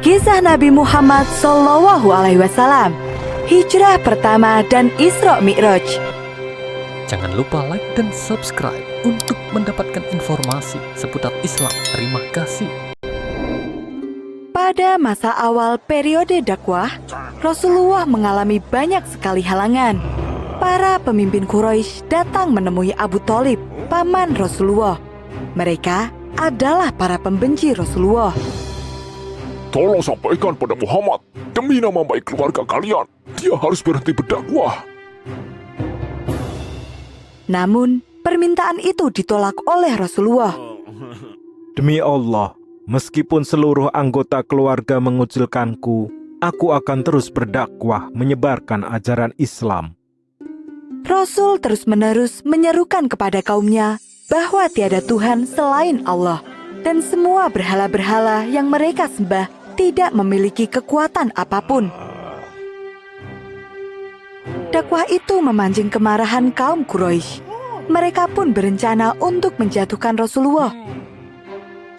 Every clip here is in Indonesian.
Kisah Nabi Muhammad SAW, hijrah pertama dan Isra Mi'raj. Jangan lupa like dan subscribe untuk mendapatkan informasi seputar Islam. Terima kasih. Pada masa awal periode dakwah, Rasulullah mengalami banyak sekali halangan. Para pemimpin Quraisy datang menemui Abu Thalib, paman Rasulullah. Mereka adalah para pembenci Rasulullah. Tolong sampaikan pada Muhammad, demi nama baik keluarga kalian, dia harus berhenti berdakwah. Namun, permintaan itu ditolak oleh Rasulullah. Demi Allah, meskipun seluruh anggota keluarga mengucilkanku, aku akan terus berdakwah menyebarkan ajaran Islam. Rasul terus-menerus menyerukan kepada kaumnya bahwa tiada Tuhan selain Allah, dan semua berhala-berhala yang mereka sembah tidak memiliki kekuatan apapun. Dakwah itu memancing kemarahan kaum Quraisy. Mereka pun berencana untuk menjatuhkan Rasulullah.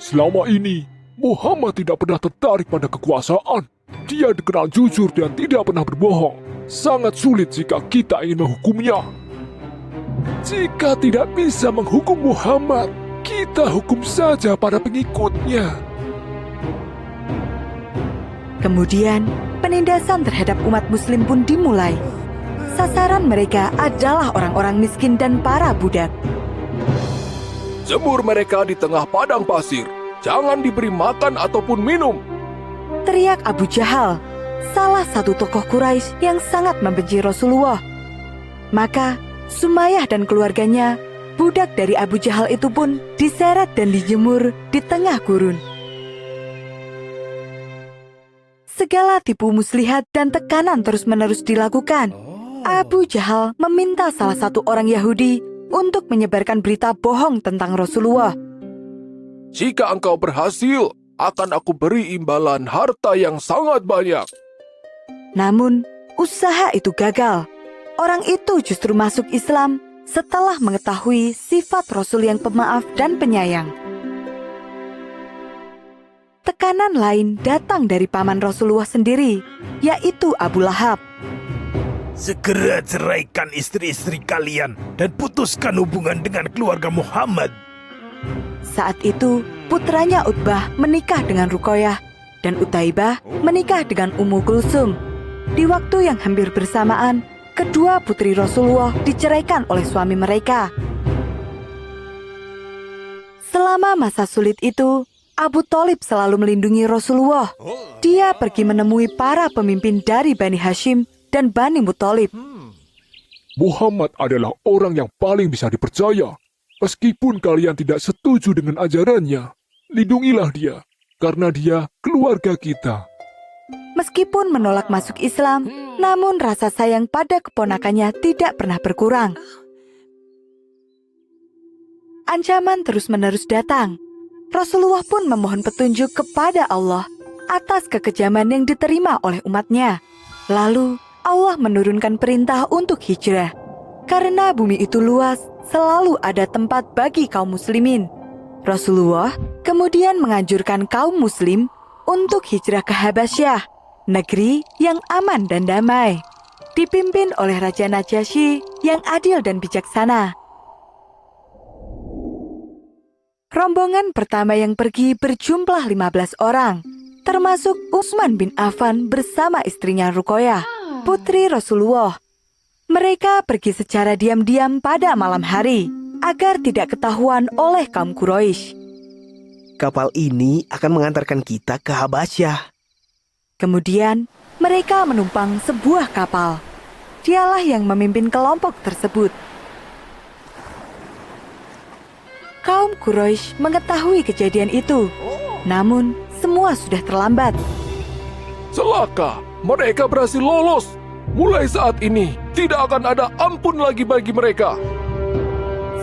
Selama ini, Muhammad tidak pernah tertarik pada kekuasaan. Dia dikenal jujur dan tidak pernah berbohong. Sangat sulit jika kita ingin menghukumnya. Jika tidak bisa menghukum Muhammad, kita hukum saja para pengikutnya. Kemudian, penindasan terhadap umat muslim pun dimulai. Sasaran mereka adalah orang-orang miskin dan para budak. Jemur mereka di tengah padang pasir. Jangan diberi makan ataupun minum. Teriak Abu Jahal, salah satu tokoh Quraisy yang sangat membenci Rasulullah. Maka, Sumayyah dan keluarganya, budak dari Abu Jahal itu pun diseret dan dijemur di tengah gurun. Segala tipu muslihat dan tekanan terus-menerus dilakukan. Abu Jahal meminta salah satu orang Yahudi untuk menyebarkan berita bohong tentang Rasulullah. Jika engkau berhasil, akan aku beri imbalan harta yang sangat banyak. Namun, usaha itu gagal. Orang itu justru masuk Islam setelah mengetahui sifat Rasul yang pemaaf dan penyayang. Tekanan lain datang dari paman Rasulullah sendiri, yaitu Abu Lahab. Segera ceraikan istri-istri kalian dan putuskan hubungan dengan keluarga Muhammad. Saat itu, putranya Utbah menikah dengan Ruqayyah dan Utaibah menikah dengan Ummu Kulsum. Di waktu yang hampir bersamaan, kedua putri Rasulullah diceraikan oleh suami mereka. Selama masa sulit itu, Abu Thalib selalu melindungi Rasulullah. Dia pergi menemui para pemimpin dari Bani Hashim dan Bani Muthalib. Muhammad adalah orang yang paling bisa dipercaya. Meskipun kalian tidak setuju dengan ajarannya, lindungilah dia, karena dia keluarga kita. Meskipun menolak masuk Islam, namun rasa sayang pada keponakannya tidak pernah berkurang. Ancaman terus-menerus datang. Rasulullah pun memohon petunjuk kepada Allah atas kekejaman yang diterima oleh umatnya. Lalu, Allah menurunkan perintah untuk hijrah. Karena bumi itu luas, selalu ada tempat bagi kaum muslimin. Rasulullah kemudian menganjurkan kaum muslim untuk hijrah ke Habasyah, negeri yang aman dan damai, dipimpin oleh Raja Najasyi yang adil dan bijaksana. Rombongan pertama yang pergi berjumlah 15 orang, termasuk Utsman bin Affan bersama istrinya Ruqayyah, putri Rasulullah. Mereka pergi secara diam-diam pada malam hari, agar tidak ketahuan oleh kaum Quraisy. Kapal ini akan mengantarkan kita ke Habasyah. Kemudian, mereka menumpang sebuah kapal. Dialah yang memimpin kelompok tersebut. Kaum Quraisy mengetahui kejadian itu, namun semua sudah terlambat. Celaka, mereka berhasil lolos. Mulai saat ini, tidak akan ada ampun lagi bagi mereka.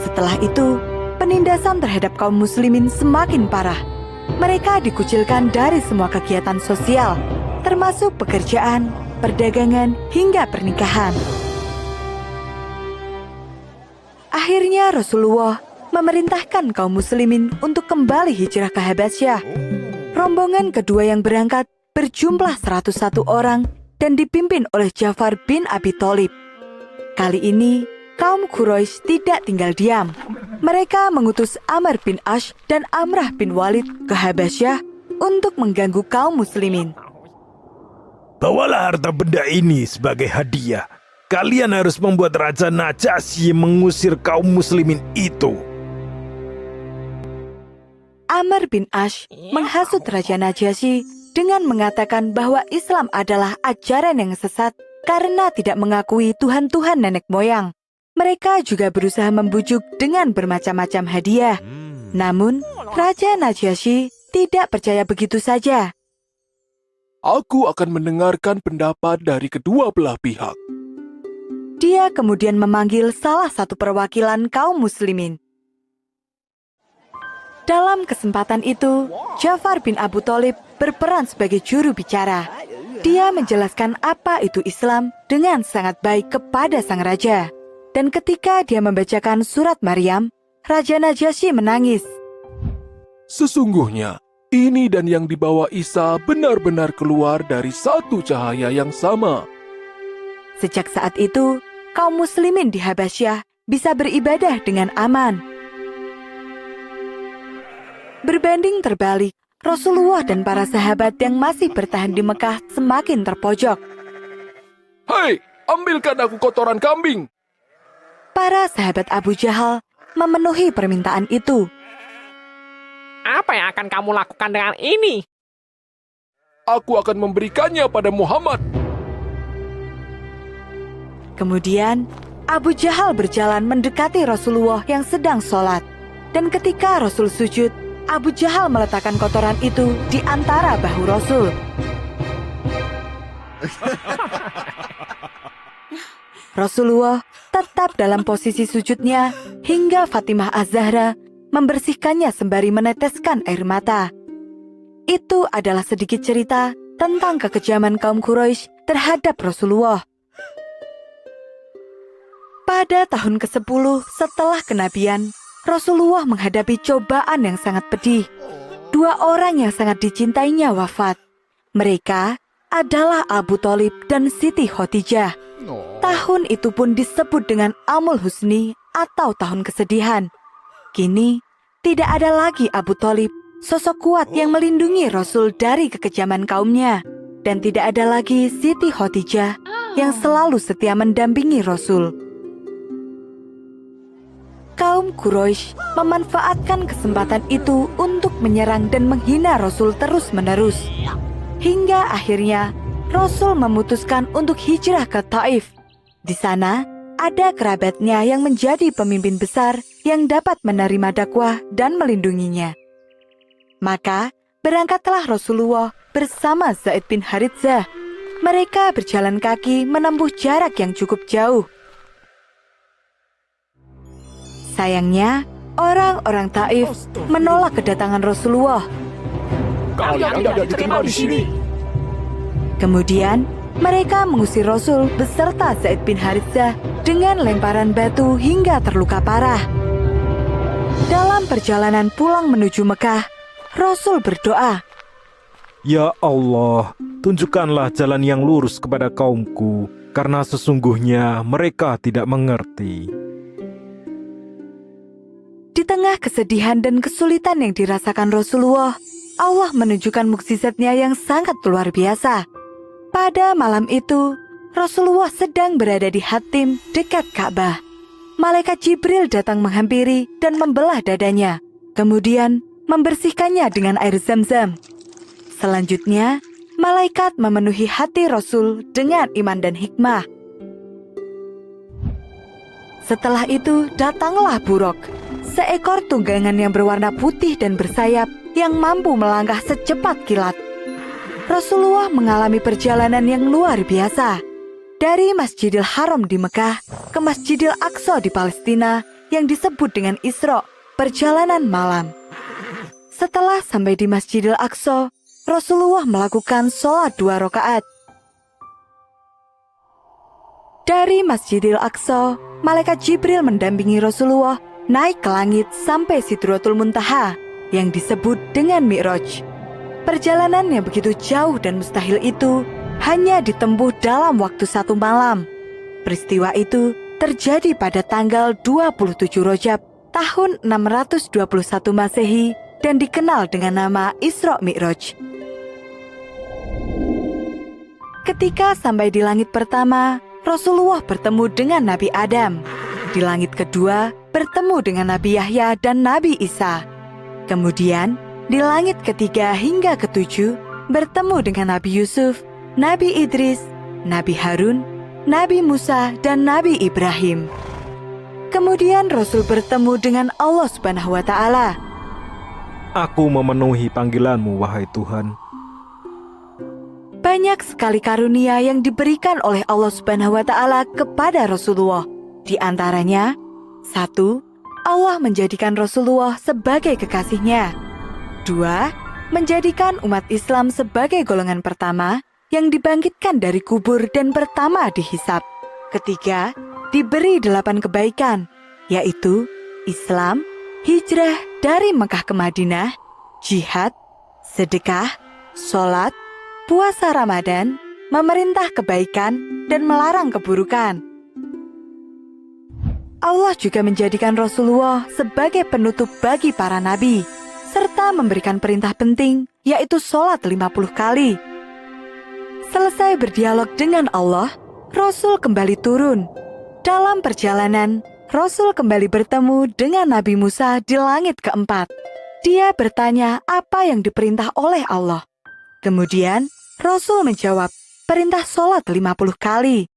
Setelah itu, penindasan terhadap kaum muslimin semakin parah. Mereka dikucilkan dari semua kegiatan sosial, termasuk pekerjaan, perdagangan, hingga pernikahan. Akhirnya Rasulullah memerintahkan kaum muslimin untuk kembali hijrah ke Habasyah. Rombongan kedua yang berangkat berjumlah 101 orang dan dipimpin oleh Ja'far bin Abi Thalib. Kali ini, kaum Quraisy tidak tinggal diam. Mereka mengutus Amr bin Ash dan Amrah bin Walid ke Habasyah untuk mengganggu kaum muslimin. Bawalah harta benda ini sebagai hadiah. Kalian harus membuat Raja Najasyi mengusir kaum muslimin itu. Amr bin Ash menghasut Raja Najasyi dengan mengatakan bahwa Islam adalah ajaran yang sesat karena tidak mengakui Tuhan-Tuhan nenek moyang. Mereka juga berusaha membujuk dengan bermacam-macam hadiah. Namun, Raja Najasyi tidak percaya begitu saja. Aku akan mendengarkan pendapat dari kedua belah pihak. Dia kemudian memanggil salah satu perwakilan kaum muslimin. Dalam kesempatan itu, Ja'far bin Abu Thalib berperan sebagai juru bicara. Dia menjelaskan apa itu Islam dengan sangat baik kepada sang raja. Dan ketika dia membacakan surat Maryam, Raja Najasyi menangis. Sesungguhnya, ini dan yang dibawa Isa benar-benar keluar dari satu cahaya yang sama. Sejak saat itu, kaum muslimin di Habasyah bisa beribadah dengan aman. Berbanding terbalik, Rasulullah dan para sahabat yang masih bertahan di Mekah semakin terpojok. Hei, ambilkan aku kotoran kambing. Para sahabat Abu Jahal memenuhi permintaan itu. Apa yang akan kamu lakukan dengan ini? Aku akan memberikannya pada Muhammad. Kemudian, Abu Jahal berjalan mendekati Rasulullah yang sedang sholat. Dan ketika Rasul sujud, Abu Jahal meletakkan kotoran itu di antara bahu Rasul. Rasulullah tetap dalam posisi sujudnya hingga Fatimah Az-Zahra membersihkannya sembari meneteskan air mata. Itu adalah sedikit cerita tentang kekejaman kaum Quraisy terhadap Rasulullah. Pada tahun ke-10 setelah kenabian, Rasulullah menghadapi cobaan yang sangat pedih. 2 orang yang sangat dicintainya wafat. Mereka adalah Abu Thalib dan Siti Khadijah. Tahun itu pun disebut dengan Amul Husni atau tahun kesedihan. Kini, tidak ada lagi Abu Thalib, sosok kuat yang melindungi Rasul dari kekejaman kaumnya. Dan tidak ada lagi Siti Khadijah yang selalu setia mendampingi Rasul. Kaum Quraisy memanfaatkan kesempatan itu untuk menyerang dan menghina Rasul terus-menerus. Hingga akhirnya, Rasul memutuskan untuk hijrah ke Taif. Di sana, ada kerabatnya yang menjadi pemimpin besar yang dapat menerima dakwah dan melindunginya. Maka, berangkatlah Rasulullah bersama Zaid bin Harithah. Mereka berjalan kaki menempuh jarak yang cukup jauh. Sayangnya, orang-orang Taif menolak kedatangan Rasulullah. Kalian tidak diterima di sini. Kemudian, mereka mengusir Rasul beserta Zaid bin Harithah dengan lemparan batu hingga terluka parah. Dalam perjalanan pulang menuju Mekah, Rasul berdoa, Ya Allah, tunjukkanlah jalan yang lurus kepada kaumku, karena sesungguhnya mereka tidak mengerti. Di tengah kesedihan dan kesulitan yang dirasakan Rasulullah, Allah menunjukkan mukjizatnya yang sangat luar biasa. Pada malam itu, Rasulullah sedang berada di Hatim dekat Ka'bah. Malaikat Jibril datang menghampiri dan membelah dadanya, kemudian membersihkannya dengan air Zam-Zam. Selanjutnya, malaikat memenuhi hati Rasul dengan iman dan hikmah. Setelah itu datanglah Buraq, seekor tunggangan yang berwarna putih dan bersayap yang mampu melangkah secepat kilat. Rasulullah mengalami perjalanan yang luar biasa. Dari Masjidil Haram di Mekah ke Masjidil Aqsa di Palestina yang disebut dengan Isra, perjalanan malam. Setelah sampai di Masjidil Aqsa, Rasulullah melakukan sholat 2 rakaat. Dari Masjidil Aqsa, malaikat Jibril mendampingi Rasulullah naik ke langit sampai Sidratul Muntaha yang disebut dengan Mi'raj. Perjalanan yang begitu jauh dan mustahil itu hanya ditempuh dalam waktu 1 malam. Peristiwa itu terjadi pada tanggal 27 Rajab tahun 621 Masehi dan dikenal dengan nama Isra Mi'raj. Ketika sampai di langit pertama, Rasulullah bertemu dengan Nabi Adam. Di langit kedua, bertemu dengan Nabi Yahya dan Nabi Isa. Kemudian, di langit ketiga hingga ketujuh, bertemu dengan Nabi Yusuf, Nabi Idris, Nabi Harun, Nabi Musa, dan Nabi Ibrahim. Kemudian Rasul bertemu dengan Allah Subhanahu wa Ta'ala. Aku memenuhi panggilanmu, wahai Tuhan. Banyak sekali karunia yang diberikan oleh Allah Subhanahu wa Ta'ala kepada Rasulullah. Di antaranya, 1. Allah menjadikan Rasulullah sebagai kekasihnya. 2. Menjadikan umat Islam sebagai golongan pertama yang dibangkitkan dari kubur dan pertama dihisab. 3. Diberi 8 kebaikan, yaitu Islam, hijrah dari Mekah ke Madinah, jihad, sedekah, sholat, puasa Ramadan, memerintah kebaikan, dan melarang keburukan. Allah juga menjadikan Rasulullah sebagai penutup bagi para nabi, serta memberikan perintah penting, yaitu sholat 50 kali. Selesai berdialog dengan Allah, Rasul kembali turun. Dalam perjalanan, Rasul kembali bertemu dengan Nabi Musa di langit keempat. Dia bertanya apa yang diperintah oleh Allah. Kemudian, Rasul menjawab, perintah sholat 50 kali.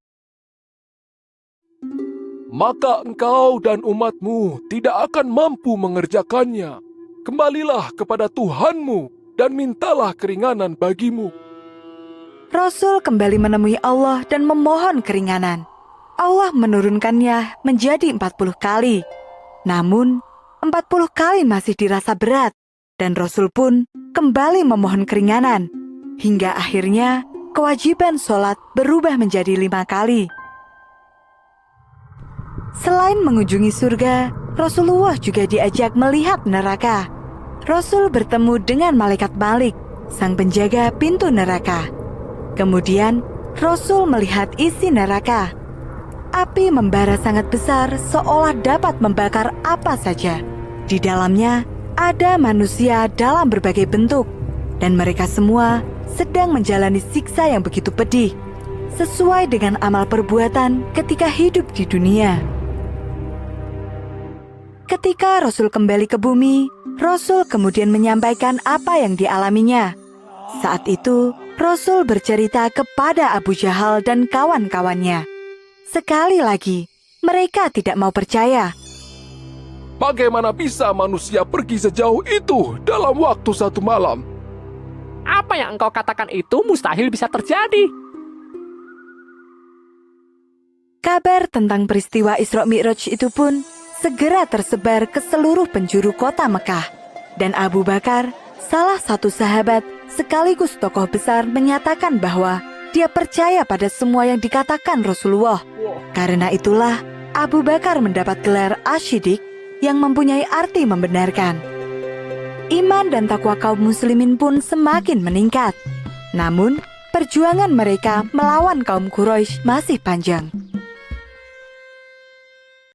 Maka engkau dan umatmu tidak akan mampu mengerjakannya. Kembalilah kepada Tuhanmu dan mintalah keringanan bagimu. Rasul kembali menemui Allah dan memohon keringanan. Allah menurunkannya menjadi 40 kali. Namun, 40 kali masih dirasa berat, dan Rasul pun kembali memohon keringanan. Hingga akhirnya, kewajiban sholat berubah menjadi 5 kali. Selain mengunjungi surga, Rasulullah juga diajak melihat neraka. Rasul bertemu dengan Malaikat Malik, sang penjaga pintu neraka. Kemudian, Rasul melihat isi neraka. Api membara sangat besar seolah dapat membakar apa saja. Di dalamnya ada manusia dalam berbagai bentuk, dan mereka semua sedang menjalani siksa yang begitu pedih, sesuai dengan amal perbuatan ketika hidup di dunia. Ketika Rasul kembali ke bumi, Rasul kemudian menyampaikan apa yang dialaminya. Saat itu, Rasul bercerita kepada Abu Jahal dan kawan-kawannya. Sekali lagi, mereka tidak mau percaya. Bagaimana bisa manusia pergi sejauh itu dalam waktu 1 malam? Apa yang engkau katakan itu mustahil bisa terjadi. Kabar tentang peristiwa Isra Mi'raj itu pun segera tersebar ke seluruh penjuru kota Mekah. Dan Abu Bakar, salah satu sahabat sekaligus tokoh besar, menyatakan bahwa dia percaya pada semua yang dikatakan Rasulullah. Karena itulah Abu Bakar mendapat gelar Asy-Syiddiq yang mempunyai arti membenarkan. Iman dan takwa kaum muslimin pun semakin meningkat. Namun, perjuangan mereka melawan kaum Quraisy masih panjang.